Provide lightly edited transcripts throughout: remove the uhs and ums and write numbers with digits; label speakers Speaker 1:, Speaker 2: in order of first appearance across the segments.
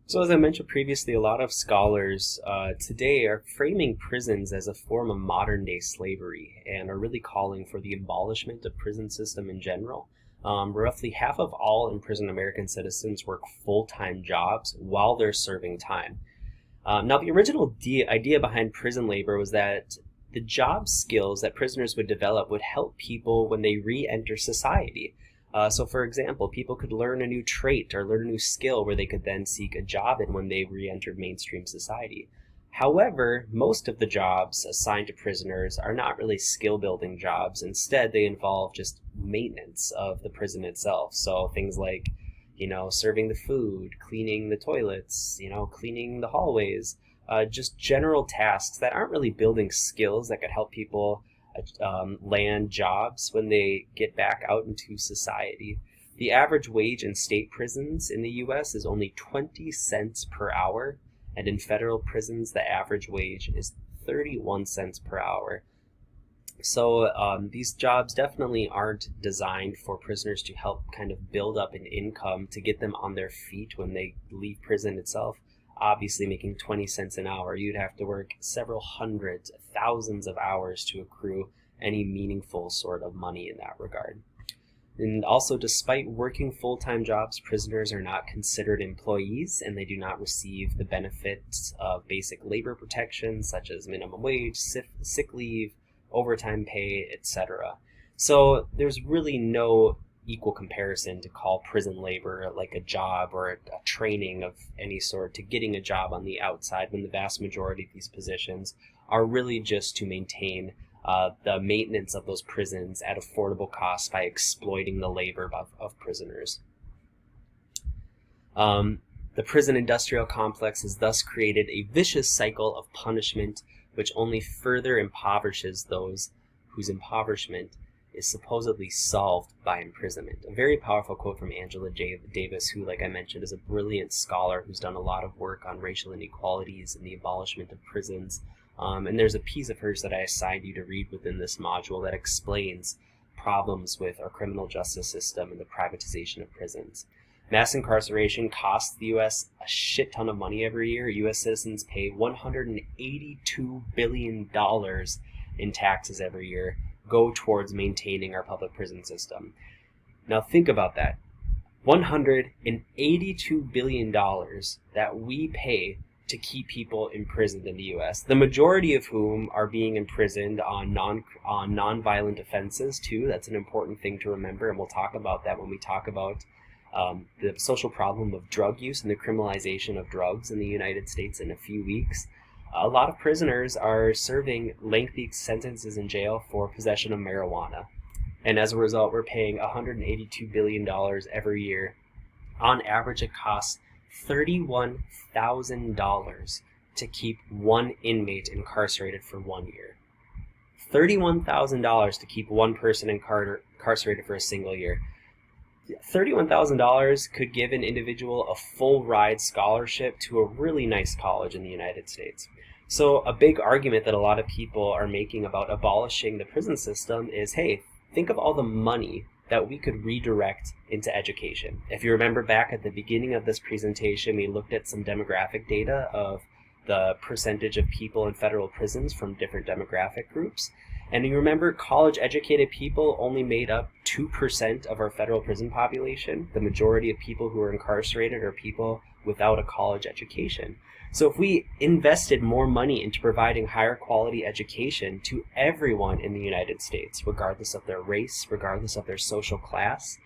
Speaker 1: So, as I mentioned previously, a lot of scholars today are framing prisons as a form of modern day slavery and are really calling for the abolishment of prison system in general. Roughly half of all imprisoned American citizens work full time jobs while they're serving time. Now, the original idea behind prison labor was that the job skills that prisoners would develop would help people when they re enter society. So, for example, people could learn a new trait or learn a new skill where they could then seek a job in when they re entered mainstream society. However, most of the jobs assigned to prisoners are not really skill building jobs. Instead, they involve just maintenance of the prison itself. So, things like serving the food, cleaning the toilets, cleaning the hallways, just general tasks that aren't really building skills that could help people land jobs when they get back out into society. The average wage in state prisons in the US is only 20 cents per hour, and in federal prisons, the average wage is 31 cents per hour. So these jobs definitely aren't designed for prisoners to help kind of build up an income to get them on their feet when they leave prison itself. Obviously, making 20 cents an hour, you'd have to work several hundreds, thousands of hours to accrue any meaningful sort of money in that regard. And also, despite working full-time jobs, prisoners are not considered employees and they do not receive the benefits of basic labor protections such as minimum wage, sick leave, overtime pay, etc. So there's really no equal comparison to call prison labor like a job or a training of any sort to getting a job on the outside, when the vast majority of these positions are really just to maintain the maintenance of those prisons at affordable costs by exploiting the labor of prisoners. The prison industrial complex has thus created a vicious cycle of punishment which only further impoverishes those whose impoverishment is supposedly solved by imprisonment. A very powerful quote from Angela Davis, who, like I mentioned, is a brilliant scholar who's done a lot of work on racial inequalities and the abolishment of prisons. And there's a piece of hers that I assigned you to read within this module that explains problems with our criminal justice system and the privatization of prisons. Mass incarceration costs the U.S. a shit ton of money every year. U.S. citizens pay $182 billion in taxes every year, go towards maintaining our public prison system. Now think about that. $182 billion that we pay to keep people imprisoned in the U.S., the majority of whom are being imprisoned on non-violent offenses too. That's an important thing to remember, and we'll talk about that when we talk about the social problem of drug use and the criminalization of drugs in the United States in a few weeks. A lot of prisoners are serving lengthy sentences in jail for possession of marijuana. And as a result, we're paying $182 billion every year. On average, it costs $31,000 to keep one inmate incarcerated for 1 year. $31,000 to keep one person incarcerated for a single year. $31,000 could give an individual a full ride scholarship to a really nice college in the United States. So a big argument that a lot of people are making about abolishing the prison system is, hey, think of all the money that we could redirect into education. If you remember back at the beginning of this presentation, we looked at some demographic data of the percentage of people in federal prisons from different demographic groups. And you remember college-educated people only made up 2% of our federal prison population. The majority of people who are incarcerated are people without a college education. So if we invested more money into providing higher quality education to everyone in the United States, regardless of their race, regardless of their social class,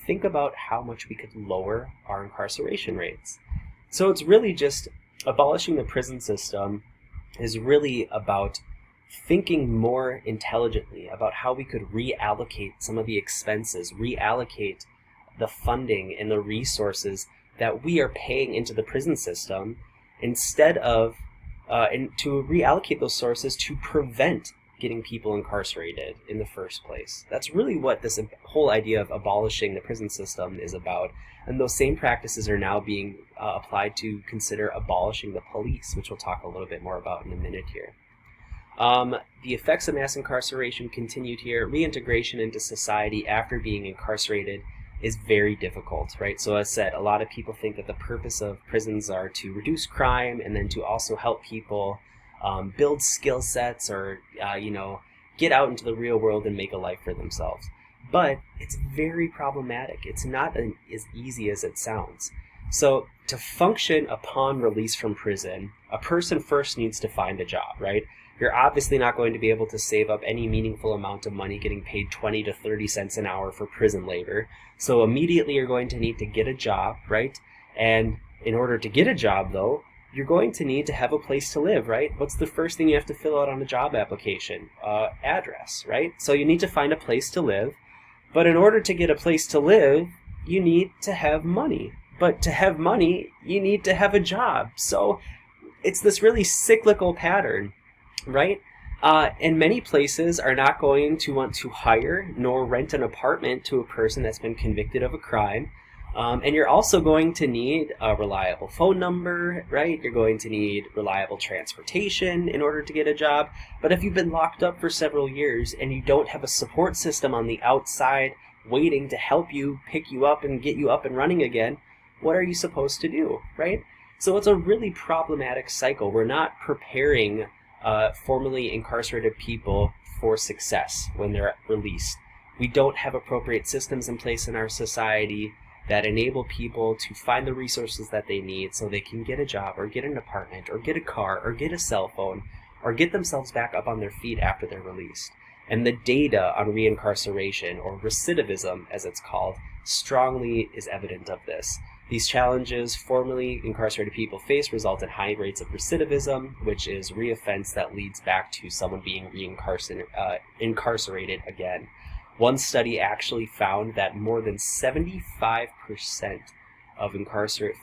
Speaker 1: think about how much we could lower our incarceration rates. So it's really just abolishing the prison system is really about thinking more intelligently about how we could reallocate some of the expenses, reallocate the funding and the resources that we are paying into the prison system, instead of and to reallocate those sources to prevent getting people incarcerated in the first place. That's really what this whole idea of abolishing the prison system is about. And those same practices are now being applied to consider abolishing the police, which we'll talk a little bit more about in a minute here. The effects of mass incarceration continued here. Reintegration into society after being incarcerated is very difficult, right? So as said, a lot of people think that the purpose of prisons are to reduce crime and then to also help people build skill sets or, get out into the real world and make a life for themselves. But it's very problematic. It's not as easy as it sounds. So to function upon release from prison, a person first needs to find a job, right? You're obviously not going to be able to save up any meaningful amount of money getting paid 20 to 30 cents an hour for prison labor. So immediately you're going to need to get a job, right? And in order to get a job, though, you're going to need to have a place to live, right? What's the first thing you have to fill out on a job application? Address, right? So you need to find a place to live. But in order to get a place to live, you need to have money. But to have money, you need to have a job. So it's this really cyclical pattern, right? And many places are not going to want to hire nor rent an apartment to a person that's been convicted of a crime. And you're also going to need a reliable phone number, right? You're going to need reliable transportation in order to get a job. But if you've been locked up for several years and you don't have a support system on the outside waiting to help you, pick you up, and get you up and running again, what are you supposed to do, right? So it's a really problematic cycle. We're not preparing formerly incarcerated people for success when they're released. We don't have appropriate systems in place in our society that enable people to find the resources that they need so they can get a job or get an apartment or get a car or get a cell phone or get themselves back up on their feet after they're released. And the data on reincarceration, or recidivism as it's called, strongly is evident of this. These challenges formerly incarcerated people face result in high rates of recidivism, which is reoffense that leads back to someone being incarcerated again. One study actually found that more than 75% of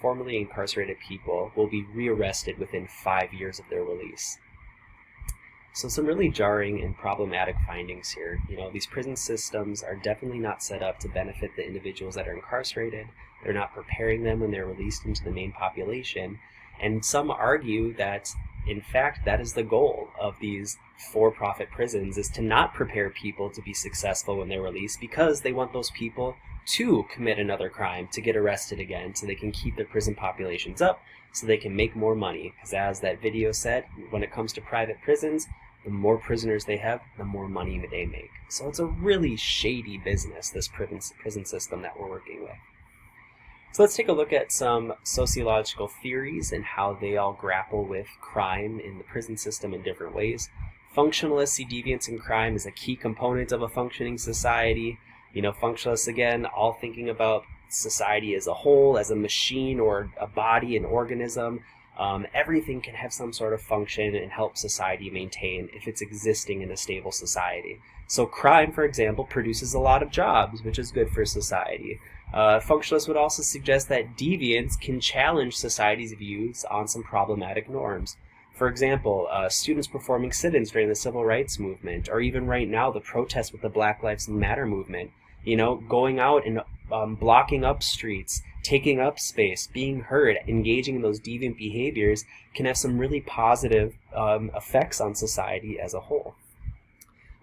Speaker 1: formerly incarcerated people will be rearrested within 5 years of their release. So some really jarring and problematic findings here. These prison systems are definitely not set up to benefit the individuals that are incarcerated. They're not preparing them when they're released into the main population. And some argue that, in fact, that is the goal of these for-profit prisons, is to not prepare people to be successful when they're released, because they want those people to commit another crime, to get arrested again, so they can keep their prison populations up, so they can make more money. Because as that video said, when it comes to private prisons, the more prisoners they have, the more money they make. So it's a really shady business, this prison system that we're working with. So let's take a look at some sociological theories and how they all grapple with crime in the prison system in different ways. Functionalists see deviance in crime as a key component of a functioning society. Functionalists, again, all thinking about society as a whole, as a machine or a body, an organism. Everything can have some sort of function and help society maintain if it's existing in a stable society. So crime, for example, produces a lot of jobs, which is good for society. Functionalists would also suggest that deviance can challenge society's views on some problematic norms. For example, students performing sit-ins during the civil rights movement, or even right now the protests with the Black Lives Matter movement, going out and blocking up streets, taking up space, being heard, engaging in those deviant behaviors can have some really positive effects on society as a whole.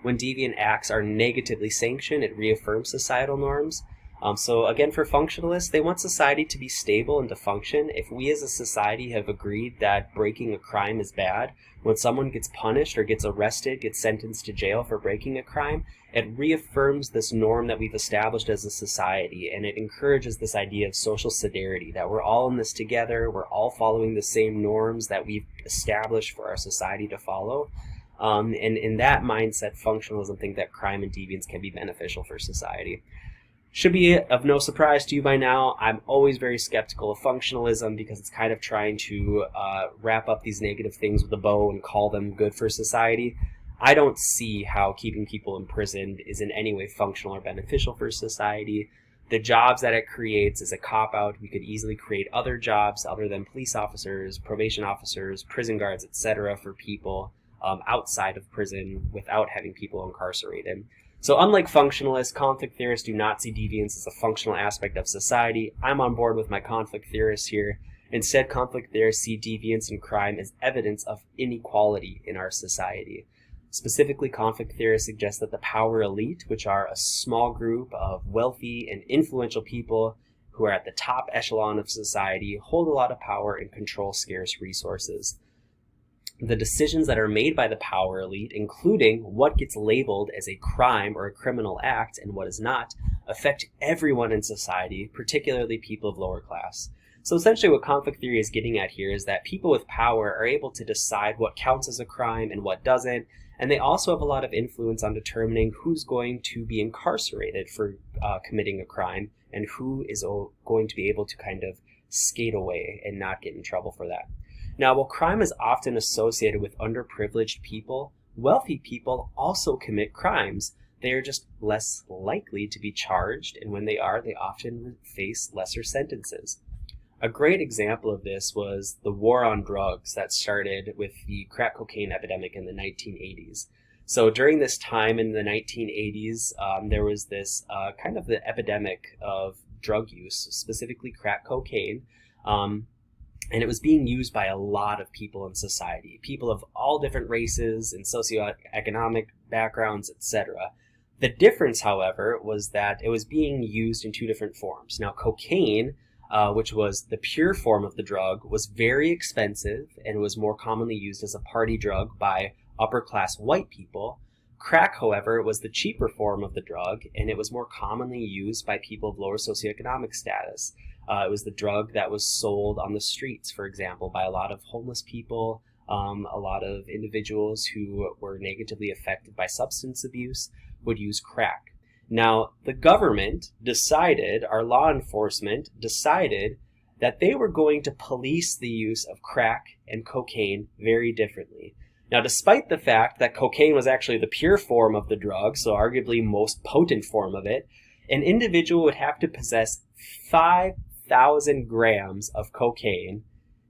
Speaker 1: When deviant acts are negatively sanctioned, it reaffirms societal norms. So again, for functionalists, they want society to be stable and to function. If we as a society have agreed that breaking a crime is bad, when someone gets punished or gets arrested, gets sentenced to jail for breaking a crime, it reaffirms this norm that we've established as a society, and it encourages this idea of social solidarity, that we're all in this together, we're all following the same norms that we've established for our society to follow. And in that mindset, functionalism think that crime and deviance can be beneficial for society. Should be of no surprise to you by now, I'm always very skeptical of functionalism because it's kind of trying to wrap up these negative things with a bow and call them good for society. I don't see how keeping people imprisoned is in any way functional or beneficial for society. The jobs that it creates is a cop-out. We could easily create other jobs other than police officers, probation officers, prison guards, etc. for people outside of prison without having people incarcerated. So unlike functionalists, conflict theorists do not see deviance as a functional aspect of society. I'm on board with my conflict theorists here. Instead, conflict theorists see deviance and crime as evidence of inequality in our society. Specifically, conflict theorists suggest that the power elite, which are a small group of wealthy and influential people who are at the top echelon of society, hold a lot of power and control scarce resources. The decisions that are made by the power elite, including what gets labeled as a crime or a criminal act and what is not, affect everyone in society, particularly people of lower class. So essentially what conflict theory is getting at here is that people with power are able to decide what counts as a crime and what doesn't, and they also have a lot of influence on determining who's going to be incarcerated for committing a crime and who is going to be able to kind of skate away and not get in trouble for that. Now, while crime is often associated with underprivileged people, wealthy people also commit crimes. They are just less likely to be charged, and when they are, they often face lesser sentences. A great example of this was the war on drugs that started with the crack cocaine epidemic in the 1980s. So during this time in the 1980s, there was this kind of the epidemic of drug use, specifically crack cocaine. And it was being used by a lot of people in society, people of all different races and socioeconomic backgrounds, etc. The difference, however, was that it was being used in two different forms. Now, cocaine, which was the pure form of the drug, was very expensive and was more commonly used as a party drug by upper-class white people. Crack, however, was the cheaper form of the drug, and it was more commonly used by people of lower socioeconomic status. It was the drug that was sold on the streets, for example, by a lot of homeless people, a lot of individuals who were negatively affected by substance abuse would use crack. Now, the government decided, our law enforcement decided, that they were going to police the use of crack and cocaine very differently. Now, despite the fact that cocaine was actually the pure form of the drug, so arguably most potent form of it, an individual would have to possess 5,000 grams of cocaine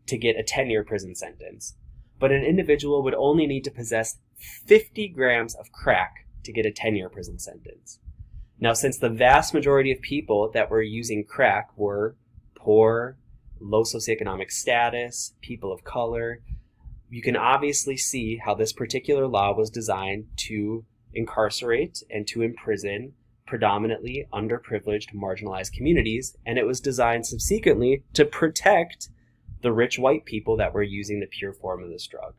Speaker 1: to get a 10-year prison sentence. But an individual would only need to possess 50 grams of crack to get a 10-year prison sentence. Now, since the vast majority of people that were using crack were poor, low socioeconomic status, people of color, you can obviously see how this particular law was designed to incarcerate and to imprison predominantly underprivileged, marginalized communities, and it was designed subsequently to protect the rich white people that were using the pure form of this drug,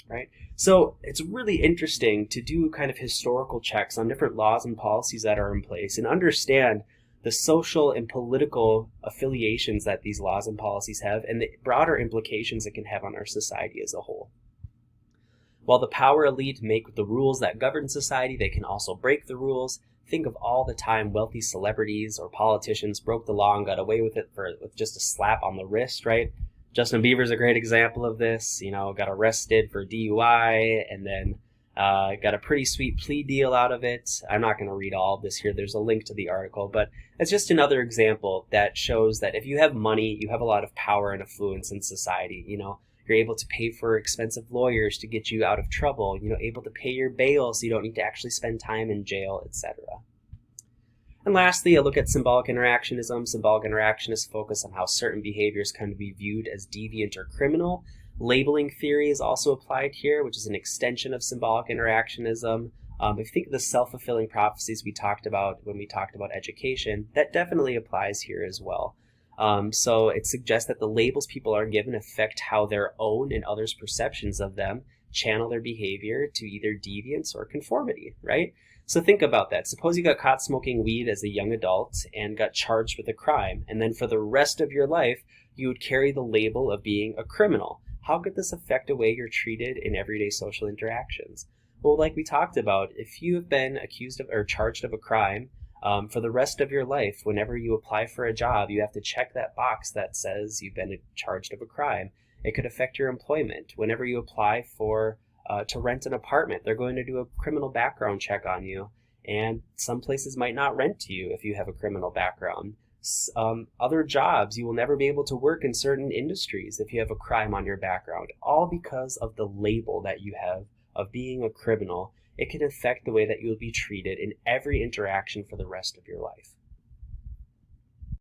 Speaker 1: right? So it's really interesting to do kind of historical checks on different laws and policies that are in place and understand the social and political affiliations that these laws and policies have and the broader implications it can have on our society as a whole. While the power elite make the rules that govern society, they can also break the rules. Think of all the time wealthy celebrities or politicians broke the law and got away with it with just a slap on the wrist, right? Justin Bieber's a great example of this, got arrested for DUI and then got a pretty sweet plea deal out of it. I'm not going to read all of this here. There's a link to the article, but it's just another example that shows that if you have money, you have a lot of power and influence in society. You're able to pay for expensive lawyers to get you out of trouble, able to pay your bail so you don't need to actually spend time in jail, etc. And lastly, a look at symbolic interactionism. Symbolic interactionists focus on how certain behaviors can be viewed as deviant or criminal. Labeling theory is also applied here, which is an extension of symbolic interactionism. If you think of the self-fulfilling prophecies we talked about when we talked about education, that definitely applies here as well. So it suggests that the labels people are given affect how their own and others' perceptions of them channel their behavior to either deviance or conformity, right? So think about that. Suppose you got caught smoking weed as a young adult and got charged with a crime, and then for the rest of your life, you would carry the label of being a criminal. How could this affect the way you're treated in everyday social interactions? Well, like we talked about, if you have been accused of or charged of a crime, for the rest of your life, whenever you apply for a job, you have to check that box that says you've been charged of a crime. It could affect your employment. Whenever you apply for to rent an apartment, they're going to do a criminal background check on you, and some places might not rent to you if you have a criminal background. Other jobs, you will never be able to work in certain industries if you have a crime on your background, all because of the label that you have of being a criminal. It can affect the way that you'll be treated in every interaction for the rest of your life.